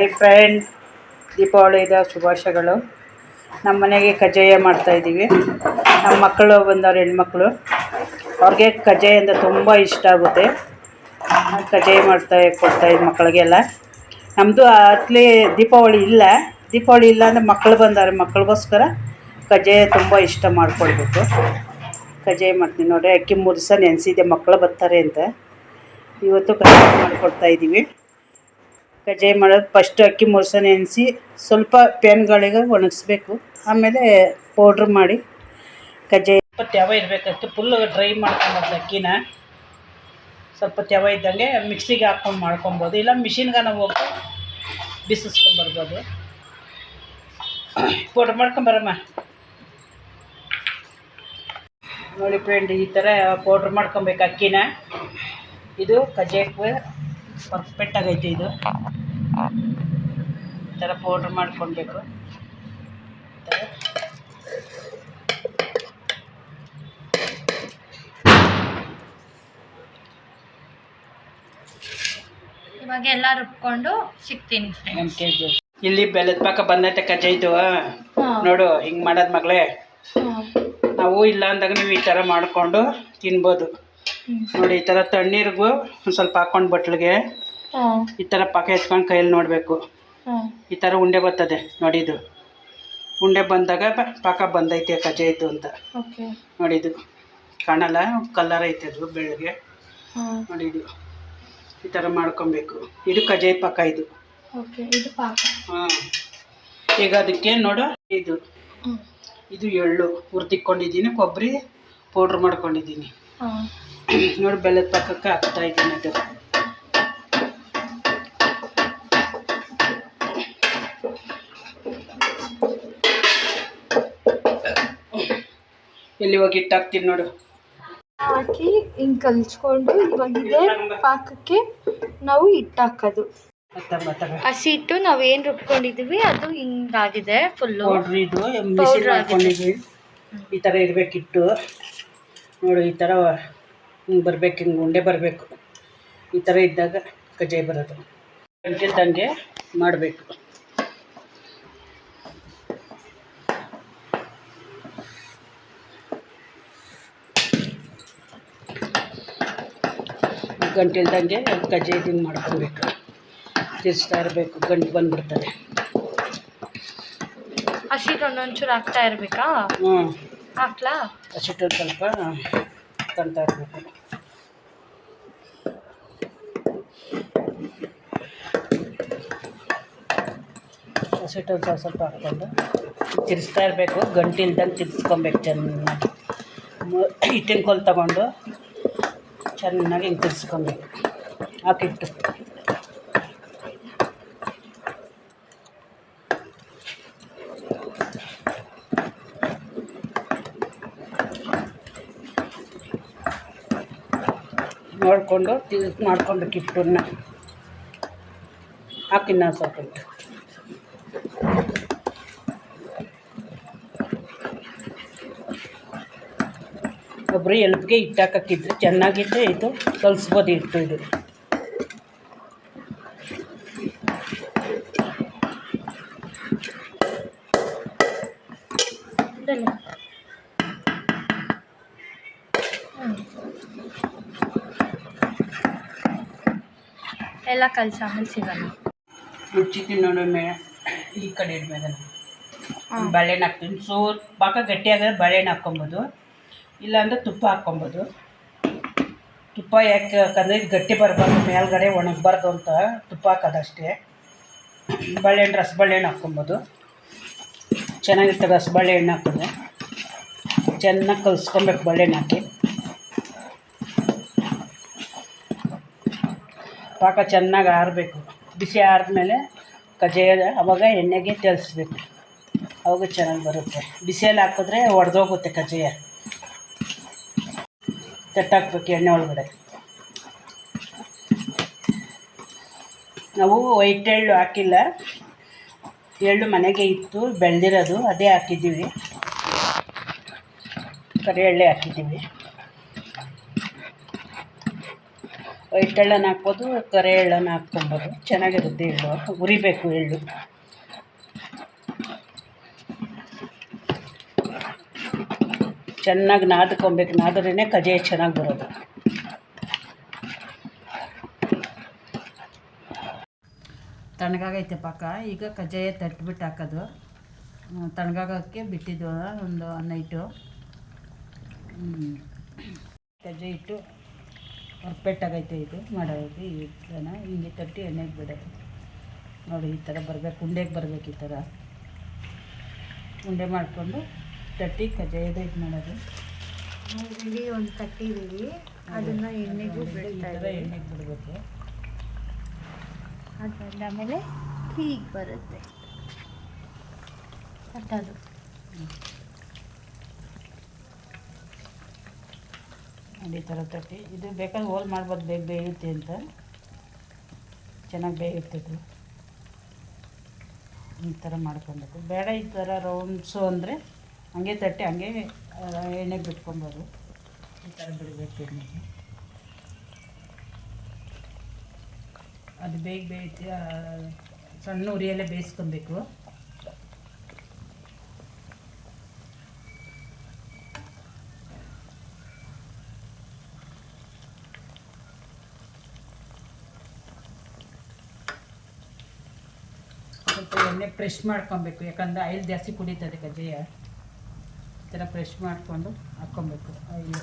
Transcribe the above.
Hi friend, ದೀಪಾವಳಿದ ಶುಭಾಶಯಗಳು. ನಮ್ಮ ಮನೆಗೆ ಕಜ್ಜಾಯ ಮಾಡ್ತಾಯಿದ್ದೀವಿ. ನಮ್ಮ ಮಕ್ಕಳು ಬಂದವರು, ಹೆಣ್ಮಕ್ಳು, ಅವ್ರಿಗೆ ಕಜ್ಜಾಯ ಅಂದರೆ ತುಂಬ ಇಷ್ಟ ಆಗುತ್ತೆ. ಕಜ್ಜಾಯ ಕೊಡ್ತಾಯಿದ್ದು ಮಕ್ಕಳಿಗೆಲ್ಲ. ನಮ್ಮದು ಅತ್ಲೇ ದೀಪಾವಳಿ ಇಲ್ಲ ಅಂದರೆ ಮಕ್ಕಳು ಬಂದವರು, ಮಕ್ಕಳಿಗೋಸ್ಕರ ಕಜ್ಜಾಯ ತುಂಬ ಇಷ್ಟ ಮಾಡಿಕೊಡ್ಬೇಕು. ಕಜ್ಜಾಯ ಮಾಡ್ತೀನಿ ನೋಡಿ. ಅಕ್ಕಿ 3 ದಿವಸ ನೆನೆಸಿದ್ದೆ, ಮಕ್ಕಳು ಬರ್ತಾರೆ ಅಂತ. ಇವತ್ತು ಕಜ್ಜಾಯ ಮಾಡಿಕೊಡ್ತಾಯಿದ್ದೀವಿ. ಕಜ್ಜಾಯ ಮಾಡೋದು ಫಸ್ಟ್ ಅಕ್ಕಿ 3 ದಿವಸ ನೆನೆಸಿ ಸ್ವಲ್ಪ ಪ್ಯಾನ್ಗಳಿಗೆ ಒಣಗಿಸ್ಬೇಕು. ಆಮೇಲೆ ಪೌಡ್ರ್ ಮಾಡಿ ಕಜ್ಜಾಯ ಸ್ವಲ್ಪ ತ್ಯಾವ ಇರಬೇಕಂತ ಫುಲ್ಲು ಡ್ರೈ ಮಾಡ್ಕೊಬೋದು. ಅಕ್ಕಿನ ಸ್ವಲ್ಪ ತ್ಯಾವ ಇದ್ದಂಗೆ ಮಿಕ್ಸಿಗೆ ಹಾಕ್ಕೊಂಡು ಮಾಡ್ಕೊಬೋದು, ಇಲ್ಲ ಮಿಷಿನ್ಗೆ ನಾವು ಹೋಗಿ ಬಿಸಿಸ್ಕೊಂಬರ್ಬೋದು. ಪೌಡ್ರ್ ಮಾಡ್ಕೊಂಬರಮ್ಮ ನೋಡಿ ಫ್ರೆಂಡ್. ಈ ಥರ ಪೌಡ್ರ್ ಮಾಡ್ಕೊಬೇಕು ಅಕ್ಕಿನ. ಇದು ಕಜ್ಜಾಯಕ್ಕೆ ಪರ್ಫೆಕ್ಟ್ ಆಗೈತೆ. ಇದು ಈ ಥರ ಪೌಡ್ರ್ ಮಾಡ್ಕೊಳ್ಬೇಕು. ಇವಾಗ ಎಲ್ಲ ರುಬ್ಕೊಂಡು ಸಿಗ್ತೀನಿ. ಇಲ್ಲಿ ಬೆಲ್ಲದ ಪಾಕ ಬಂದೈತೆ ಕಜ್ಜಾಯದು. ನೋಡು ಹಿಂಗೆ ಮಾಡೋದು ಮಗಳೇ. ನಾವು ಇಲ್ಲ ಅಂದಾಗ ನೀವು ಈ ಥರ ಮಾಡಿಕೊಂಡು ತಿನ್ಬೋದು. ನೋಡಿ, ಈ ಥರ ತಣ್ಣೀರಿಗೂ ಒಂದು ಸ್ವಲ್ಪ ಹಾಕ್ಕೊಂಡು ಬಟ್ಲಿಗೆ ಈ ಥರ ಪಾಕ ಎತ್ಕೊಂಡು ಕೈಯಲ್ಲಿ ನೋಡಬೇಕು. ಈ ಥರ ಉಂಡೆ ಬರ್ತದೆ ನೋಡಿ. ಇದು ಉಂಡೆ ಬಂದಾಗ ಪಾಕ ಬಂದೈತೆ ಕಜ್ಜಾಯದ್ದು ಅಂತ. ನೋಡಿದು ಕಾಣಲ್ಲ, ಕಲರ್ ಐತೆ ಅದು ಬೆಳ್ಳಗೆ. ನೋಡಿದು ಈ ಥರ ಮಾಡ್ಕೊಬೇಕು. ಇದು ಕಜ್ಜಾಯ ಪಾಕ. ಇದು ಹಾಂ. ಈಗ ಅದಕ್ಕೆ ನೋಡು, ಇದು ಎಳ್ಳು ಹುರಿದಿಕ್ಕೊಂಡಿದ್ದೀನಿ, ಕೊಬ್ಬರಿ ಪೌಡ್ರ್ ಮಾಡ್ಕೊಂಡಿದ್ದೀನಿ. ನೋಡಿ, ಬೆಲ್ಲದ ಪಾಕಕ್ಕೆ ಹಾಕ್ತಾ ಇದ್ದೀನಿ. ಅದು ಎಲ್ಲಿ ಹೋಗಿ ಹಿಟ್ಟು ಹಾಕ್ತೀನಿ ನೋಡು. ಹಾಕಿ ಹಿಂಗೆ ಕಲಿಸ್ಕೊಂಡು ಇವಾಗ ಇದೇ ಪಾಕಕ್ಕೆ ನಾವು ಹಿಟ್ಟು ಹಾಕೋದು. ಹಸಿ ಹಿಟ್ಟು ನಾವೇನು ರುಬ್ಕೊಂಡಿದ್ದೀವಿ ಅದು ಹಿಂಗಾಗಿದೆ ಫುಲ್ಲು. ಇದು ಮಿಷಿನ್ ಮಾಡ್ಕೊಂಡಿದ್ವಿ. ಈ ಥರ ಇರಬೇಕಿಟ್ಟು ನೋಡು. ಈ ಥರ ಹಿಂಗೆ ಬರಬೇಕು, ಹಿಂಗೆ ಉಂಡೆ ಬರಬೇಕು. ಈ ಥರ ಇದ್ದಾಗ ಕಜ್ಜಾಯ ಬರೋದು. ಗಂಟಿಲ್ದಂಗೆ ಮಾಡಬೇಕು. ಗಂಟಿಲ್ದಂಗೆ ಕಜ್ಜಾಯ ಹಿಂಗೆ ಮಾಡ್ಕೊಬೇಕು. ತಿರ್ಸ್ತಾ ಇರಬೇಕು, ಗಂಟು ಬಂದುಬಿಡ್ತದೆ. ಹಸಿಟ್ಟು ಒಂದೊಂಚೂರು ಹಾಕ್ತಾ ಇರಬೇಕಾ? ಹ್ಞೂ, ಹಾಕ್ಲಾ? ಹಸಿಟ್ಟು ಸ್ವಲ್ಪ ತಂತಾ ಇರಬೇಕು. ಹಸಿಟ್ಟು ಸ್ವಲ್ಪ ಹಾಕ್ಕೊಂಡು ತಿರ್ಸ್ತಾ ಇರಬೇಕು. ಗಂಟಿಲ್ದಂಗೆ ತಿರ್ಸ್ಕೊಬೇಕು ಚೆನ್ನಾಗಿ. ಹಿಟ್ಟಿನ ಕೋಲು ತಗೊಂಡು ಚೆನ್ನಾಗಿ ಹಿಂಗೆ ತಿರ್ಸ್ಕೊಬೇಕು. ಹಾಕಿಟ್ಟು ನೋಡಿಕೊಂಡು ಮಾಡ್ಕೊಬೇಕು. ಹಿಟ್ಟನ್ನ ಹಾಕಿ ನಾವು ಸ್ವಲ್ಪ ಹಿಟ್ಟು ಒಬ್ಬರು ಎಲ್ಪಿಗೆ ಹಿಟ್ಟು ಹಾಕಿದ್ರೆ ಚೆನ್ನಾಗಿದ್ದರೆ ಇದು ಕಲಿಸ್ಬೋದು. ಹಿಟ್ಟು ಇದು ಎಲ್ಲ ಕಲಸಿ ಆಮೇಲೆ ಸಿಗೋಣ. ಮುಚ್ಚಿದ್ದೀನಿ ನೋಡಿ. ಈ ಕಡೆ ಇಡ್ಬೇಕು. ಬಾಳೆಹಣ್ಣು ಹಾಕ್ತೀನಿ. ಪಾಕ ಗಟ್ಟಿಯಾಗಿದ್ರೆ ಬಾಳೆಹಣ್ಣು ಹಾಕ್ಕೊಬೋದು, ಇಲ್ಲಾಂದರೆ ತುಪ್ಪ ಹಾಕ್ಕೊಬೋದು. ತುಪ್ಪ ಯಾಕಂದರೆ ಇದು ಗಟ್ಟಿ ಬರಬಾರ್ದು, ಮೇಲ್ಗಡೆ ಒಣಗಬಾರ್ದು ಅಂತ ತುಪ್ಪ ಹಾಕೋದಷ್ಟೇ. ಬಾಳೆಹಣ್ಣು ರಸಬಾಳೆಹಣ್ಣು ಹಾಕ್ಕೊಬೋದು, ಚೆನ್ನಾಗಿರ್ತದೆ. ರಸಬಾಳೆಹಣ್ಣು ಹಾಕಿದ್ರೆ ಚೆನ್ನಾಗಿ ಕಲಿಸ್ಕೊಬೇಕು. ಬಾಳೆಹಣ್ಣು ಹಾಕಿ ಪಾಕ ಚೆನ್ನಾಗಿ ಆರಬೇಕು. ಬಿಸಿ ಆರಿದ್ಮೇಲೆ ಕಜ್ಜಾಯ ಅವಾಗ ಎಣ್ಣೆಗೆ ತೇಲಿಸ್ಬೇಕು. ಅವಾಗ ಚೆನ್ನಾಗಿ ಬರುತ್ತೆ. ಬಿಸಿಯಲ್ಲಿ ಹಾಕಿದ್ರೆ ಒಡೆದೋಗುತ್ತೆ ಕಜ್ಜಾಯ. ತಟ್ಟಾಕ್ಬೇಕು ಎಣ್ಣೆ ಒಳಗಡೆ. ನಾವು ವೈಟ್ ಎಳ್ಳು ಹಾಕಿಲ್ಲ, ಎಳ್ಳು ಮನೆಗೆ ಇತ್ತು ಬೆಳೆದಿರೋದು, ಅದೇ ಹಾಕಿದ್ದೀವಿ. ಕರಿ ಎಳ್ಳೆ ಹಾಕಿದ್ದೀವಿ. ವೈಟ್ ಎಳ್ಳನ್ನು ಹಾಕ್ಬೋದು, ಕರೆ ಎಳ್ಳನ್ನು ಹಾಕ್ಕೊಬೋದು. ಚೆನ್ನಾಗಿರುತ್ತೆ ಎಳ್ಳು, ಹುರಿಬೇಕು ಎಳ್ಳು. ಚೆನ್ನಾಗಿ ನಾದ್ಕೊಬೇಕು, ನಾದ್ರೇ ಕಜ್ಜಾಯ ಚೆನ್ನಾಗಿ ಬರೋದು. ತಣ್ಣಗಾಗೈತೆ ಪಾಕ. ಈಗ ಕಜ್ಜಾಯ ತಟ್ಬಿಟ್ಟು ಹಾಕೋದು. ತಣ್ಣಗಾಗೋಕ್ಕೆ ಬಿಟ್ಟಿದ್ದು ಒಂದು ನೈಟು. ಕಜ್ಜಾಯ ಹಿಟ್ಟು ಹೊರಪೆಟ್ಟಾಗೈತೆ. ಇದು ಮಾಡೋದು ಈ ಥರ ಹಿಂಗೆ ತಟ್ಟಿ ಎಣ್ಣೆಗೆ ಬಿಡೋದು. ನೋಡಿ ಈ ಥರ ಬರಬೇಕು, ಉಂಡೆಗೆ ಬರಬೇಕು. ಈ ಥರ ಉಂಡೆ ಮಾಡಿಕೊಂಡು ತಟ್ಟಿ ಕಜ್ಜಾಯದ ಇದು ಮಾಡೋದು. ಇಲ್ಲಿ ಒಂದು ತಟ್ಟಿದ್ದೀವಿ, ಅದನ್ನು ಎಣ್ಣೆಗೂ ಬಿಡ್ತಾರೆ. ಎಣ್ಣೆಗೆ ಬಿಡಬೇಕು. ಅದು ಆಮೇಲೆ ಹೀಗೆ ಬರುತ್ತೆ ತಟ್ಟೋದು. ಈ ಥರ ತಟ್ಟಿ ಇದು ಬೇಕಾದ್ರೆ ಹೋಲ್ ಮಾಡ್ಬೋದು, ಬೇಗ ಬೇಯುತ್ತೆ ಅಂತ. ಚೆನ್ನಾಗಿ ಬೇಯುತ್ತೆ. ಈ ಥರ ಮಾಡ್ಕೊಬೇಕು. ಬೇಡ ಈ ಥರ ರೌಂಡ್ಸು ಅಂದರೆ ಹಂಗೆ ತಟ್ಟಿ ಹಂಗೆ ಎಣ್ಣೆಗೆ ಬಿಟ್ಕೊಬೋದು. ಈ ಥರ ಬಿಡಬೇಕು ಎಣ್ಣೆಗೆ. ಅದು ಬೇಗ ಬೇಯುತ್ತೆ. ಸಣ್ಣ ಉರಿಯಲ್ಲೇ ಬೇಯಿಸ್ಕೊಬೇಕು. ಸ್ವಲ್ಪ ಎಣ್ಣೆ ಪ್ರೆಶ್ ಮಾಡ್ಕೊಬೇಕು, ಯಾಕಂದರೆ ಆಯಿಲ್ ಜಾಸ್ತಿ ಕುಡಿತದೆ ಕಜ್ಜಾಯ. ಈ ಥರ ಪ್ರೆಶ್ ಮಾಡಿಕೊಂಡು ಹಾಕ್ಕೊಬೇಕು ಆಯಿಲ್.